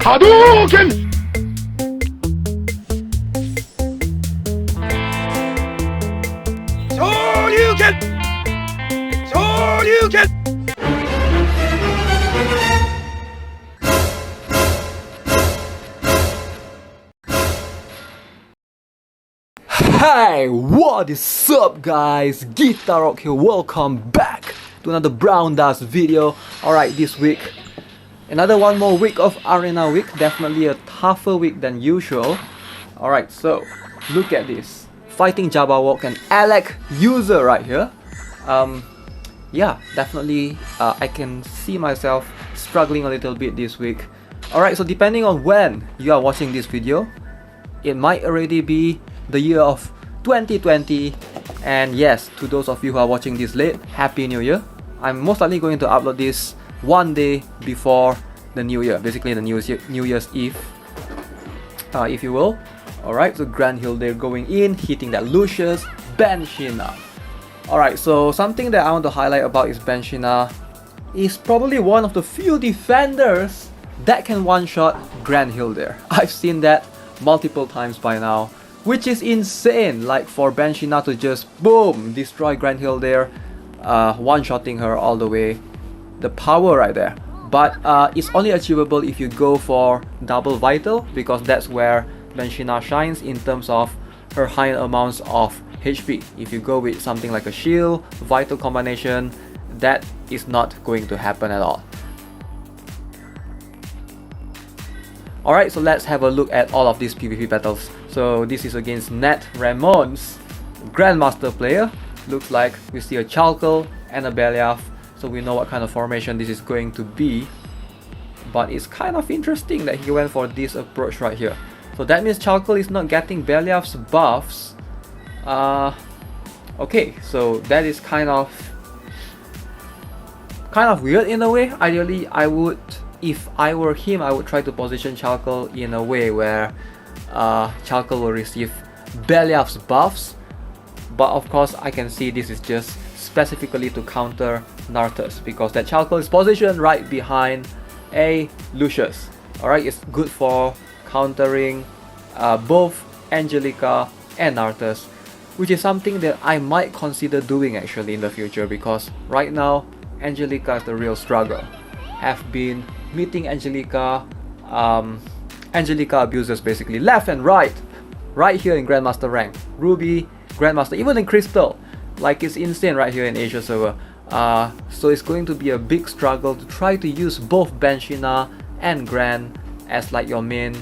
Hadouken! Shoryuken! Shoryuken! Hey, what is up guys? Guitar Rock here, welcome back to another Brown Dust video. Alright, this week, another one more week of Arena Week, definitely a tougher week than usual. Alright, so, look at this. Fighting Jabberwock and Alec user right here. Yeah, definitely I can see myself struggling a little bit this week. Alright, so depending on when you are watching this video, it might already be the year of 2020, and yes, to those of you who are watching this late, Happy New Year. I'm most likely going to upload this one day before the New Year, basically the New Year's Eve, if you will. Alright, so Grand Hill there going in, hitting that Lucius, Banshee now. Alright, so something that I want to highlight about is Banshee is probably one of the few defenders that can one-shot Grand Hill there. I've seen that multiple times by now, which is insane, like for Banshee to just boom, destroy Grand Hill there, one-shotting her all the way. The power right there. But it's only achievable if you go for double vital, because that's where Banshee shines in terms of her high amounts of HP. If you go with something like a shield, vital combination, that is not going to happen at all. Alright, so let's have a look at all of these PvP battles. So this is against Nat Ramon's Grandmaster player. Looks like we see a Chalkel and a Beliaf, so we know what kind of formation this is going to be. But it's kind of interesting that he went for this approach right here. So that means Chalkel is not getting Beliaf's buffs. Okay, so that is kind of weird in a way. Ideally, if I were him, I would try to position Chalkel in a way where Chalkel will receive Beliaf's buffs. But of course, I can see this is just specifically to counter Nartus, because that Chalkel is positioned right behind a Lucius. Alright, it's good for countering both Angelica and Nartus, which is something that I might consider doing actually in the future, because right now Angelica is the real struggle. Have been meeting Angelica abusers basically left and right here in Grandmaster rank, Ruby, Grandmaster, even in Crystal. Like, it's insane right here in Asia server. So it's going to be a big struggle to try to use both Banshee and Grand as like your main,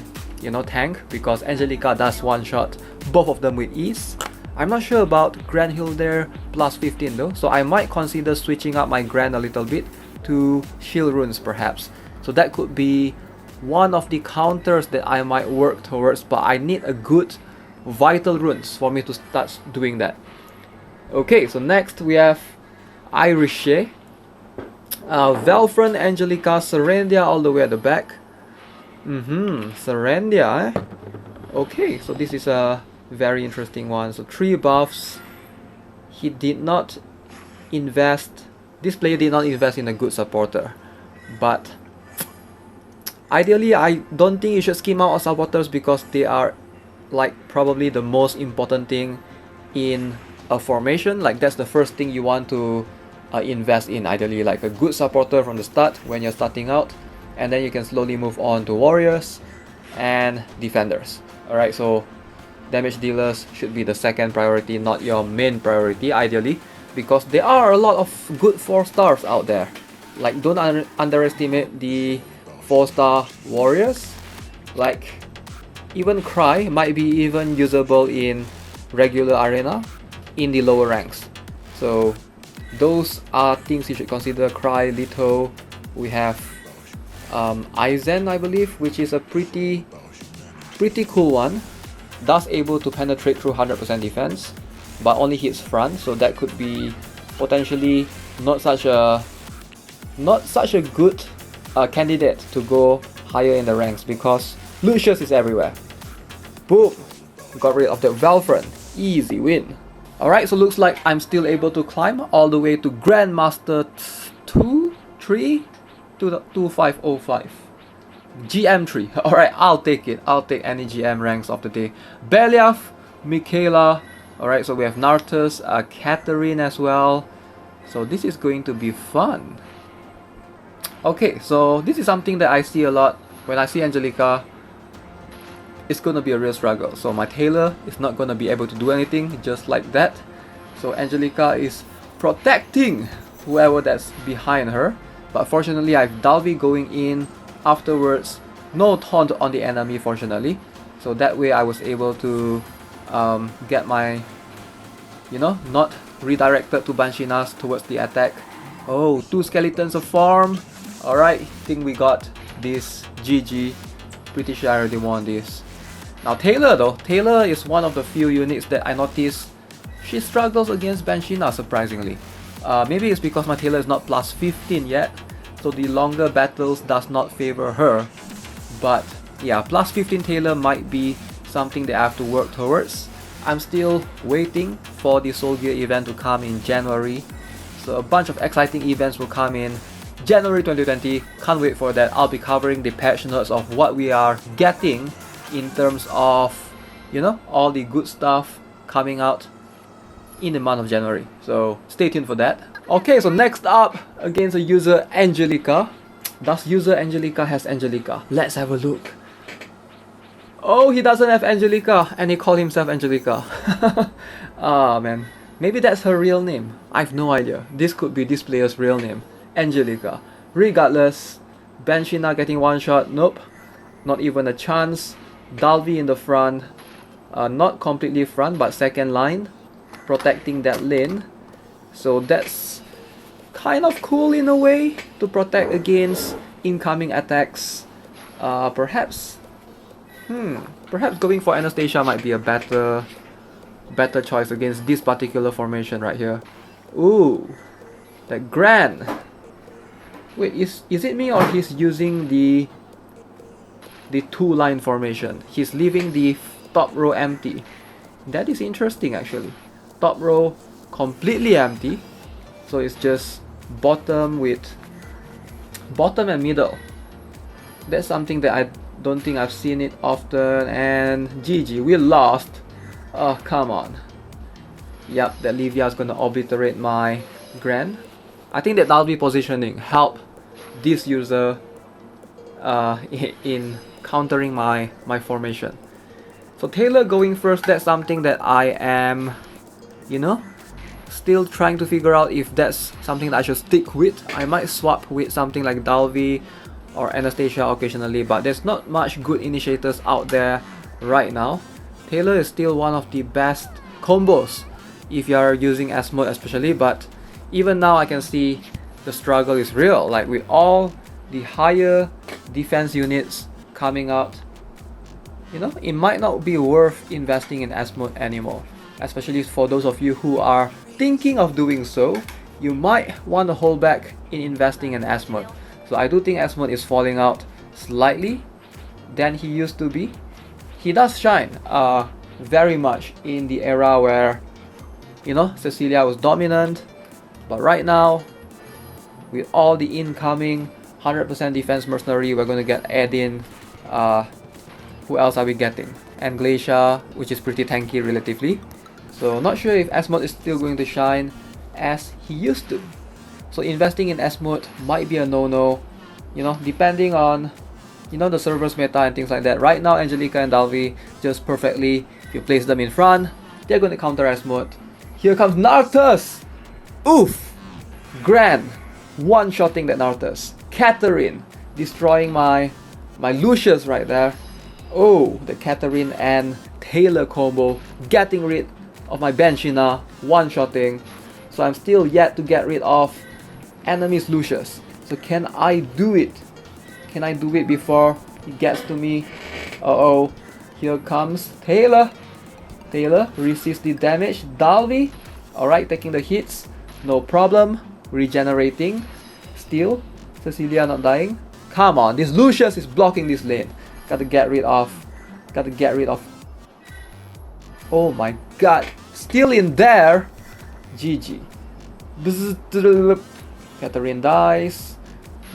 tank, because Angelica does one shot both of them with ease. I'm not sure about Grand Hill there plus 15 though, so I might consider switching up my Grand a little bit to shield runes perhaps. So that could be one of the counters that I might work towards, but I need a good vital runes for me to start doing that. Okay, so next we have Irishe, Velfron, Angelica, Serendia all the way at the back. Serendia, eh? Okay, so this is a very interesting one. So 3 buffs. He did not invest, this player did not invest in a good supporter. But ideally, I don't think you should skim out on supporters, because they are like probably the most important thing in a formation. Like, that's the first thing you want to invest in, ideally, like a good supporter from the start when you're starting out, and then you can slowly move on to warriors and defenders. Alright, so damage dealers should be the second priority, not your main priority ideally, because there are a lot of good 4-stars out there. Like, don't underestimate the 4-star warriors. Like, even Cry might be even usable in regular arena in the lower ranks. So those are things you should consider. Cry, Lito, we have Aizen, I believe, which is a pretty cool one. Does able to penetrate through 100% defense, but only hits front, so that could be potentially not such a good candidate to go higher in the ranks, because Lucius is everywhere. Boom! Got rid of the Velfron. Easy win. Alright, so looks like I'm still able to climb all the way to Grandmaster 2, 3 to the 2505. GM3. Alright, I'll take it. I'll take any GM ranks of the day. Belyav, Michaela. Alright, so we have Nartus, Catherine as well. So this is going to be fun. Okay, so this is something that I see a lot. When I see Angelica, it's gonna be a real struggle. So my Taylor is not gonna be able to do anything just like that. So Angelica is protecting whoever that's behind her. But fortunately, I have Dalvi going in afterwards. No taunt on the enemy, fortunately. So that way I was able to get my, not redirected to Banshee towards the attack. Oh, 2 skeletons of farm. Alright, think we got this. GG. Pretty sure I already won this. Now Taylor though. Taylor is one of the few units that I noticed she struggles against Banshee surprisingly. Maybe it's because my Taylor is not plus 15 yet. So the longer battles does not favor her. But yeah, plus 15 Taylor might be something that I have to work towards. I'm still waiting for the Soul Gear event to come in January. So a bunch of exciting events will come in January 2020. Can't wait for that. I'll be covering the patch notes of what we are getting in terms of, all the good stuff coming out in the month of January. So stay tuned for that. Okay, so next up against the user Angelica. Does user Angelica has Angelica? Let's have a look. Oh, he doesn't have Angelica and he called himself Angelica. Ah man, maybe that's her real name. I have no idea. This could be this player's real name, Angelica. Regardless, Banshee getting one shot. Nope, not even a chance. Dalvi in the front, not completely front but second line, protecting that lane. So that's kind of cool in a way to protect against incoming attacks. Perhaps going for Anastasia might be a better choice against this particular formation right here. Ooh, that Grand. Wait, is it me or he's using the 2-line formation? He's leaving the top row empty. That is interesting actually. Top row completely empty. So it's just bottom and middle. That's something that I don't think I've seen it often. And GG, we lost. Oh, come on. Yep, that Livia is gonna obliterate my Grand. I think that Dalvi positioning help this user in countering my formation. So Taylor going first, that's something that I am, still trying to figure out if that's something that I should stick with. I might swap with something like Dalvi or Anastasia occasionally, but there's not much good initiators out there right now. Taylor is still one of the best combos if you are using S mode especially, but even now I can see the struggle is real. Like with all the higher defense units coming out, it might not be worth investing in S mode anymore. Especially for those of you who are thinking of doing so, you might want to hold back in investing in S mode. So I do think S mode is falling out slightly than he used to be. He does shine very much in the era where Cecilia was dominant, but right now with all the incoming 100% defense mercenary, we're going to get Edin. Who else are we getting? And Glacia, which is pretty tanky relatively. So not sure if S mode is still going to shine as he used to. So investing in S mode might be a no-no, depending on the server's meta and things like that. Right now Angelica and Dalvi just perfectly, if you place them in front, they're going to counter S mode. Here comes Nartus! Oof! Grand one-shotting that Nartus. Catherine destroying my Lucius right there. Oh, the Catherine and Taylor combo getting rid of my Banshee one-shotting. So I'm still yet to get rid of enemy's Lucius. So can I do it? Can I do it before he gets to me? Uh-oh. Here comes Taylor. Taylor resists the damage. Dalvi, alright, taking the hits. No problem. Regenerating. Still, Cecilia not dying. Come on, this Lucius is blocking this lane. Gotta get rid of. Oh my god. Still in there. GG. Catherine dies.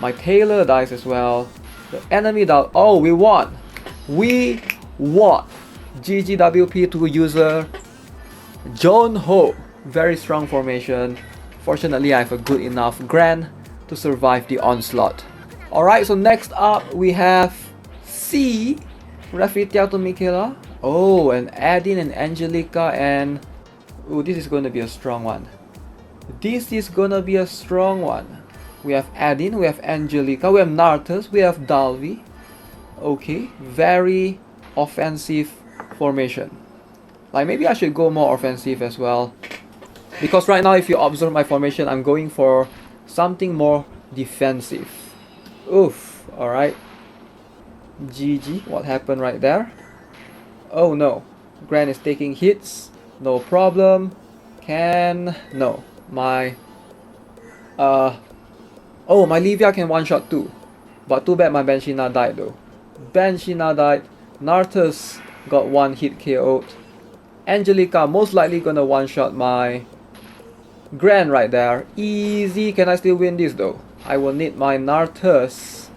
My Taylor dies as well. The enemy down. Oh, we won. We won. GGWP to user John Ho. Very strong formation. Fortunately, I have a good enough Grand to survive the onslaught. Alright, so next up we have C. Rafitia to Michaela. Oh, and Adin and Angelica and... Oh, this is going to be a strong one. This is gonna be a strong one. We have Adin, we have Angelica, we have Nartus, we have Dalvi. Okay, very offensive formation. Like maybe I should go more offensive as well. Because right now if you observe my formation, I'm going for something more defensive. Oof, alright. GG, what happened right there? Oh no, Gran is taking hits. No problem. No. My oh, my Livia can one-shot too. But too bad my Banshee now died though. Banshee now died. Nartus got one hit KO'd. Angelica most likely gonna one-shot my Grand right there. Easy. Can I still win this though? I will need my Nartus.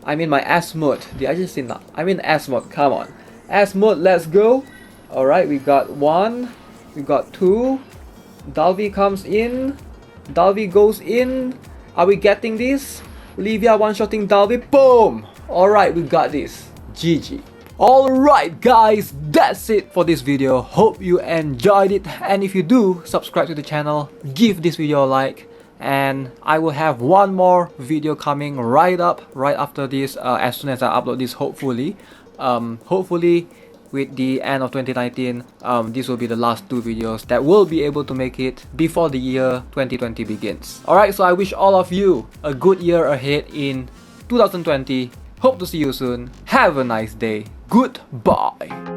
I mean my Asmode. Did I just say not? I mean Asmode. Come on. Asmode, let's go. Alright, we got one. We got two. Dalvi comes in. Dalvi goes in. Are we getting this? Livia one-shotting Dalvi. Boom! Alright, we got this. GG. Alright guys, that's it for this video. Hope you enjoyed it. And if you do, subscribe to the channel. Give this video a like. And I will have one more video coming right after this, as soon as I upload this, hopefully. Hopefully with the end of 2019, this will be the last two videos that will be able to make it before the year 2020 begins. Alright, so I wish all of you a good year ahead in 2020. Hope to see you soon. Have a nice day. Goodbye.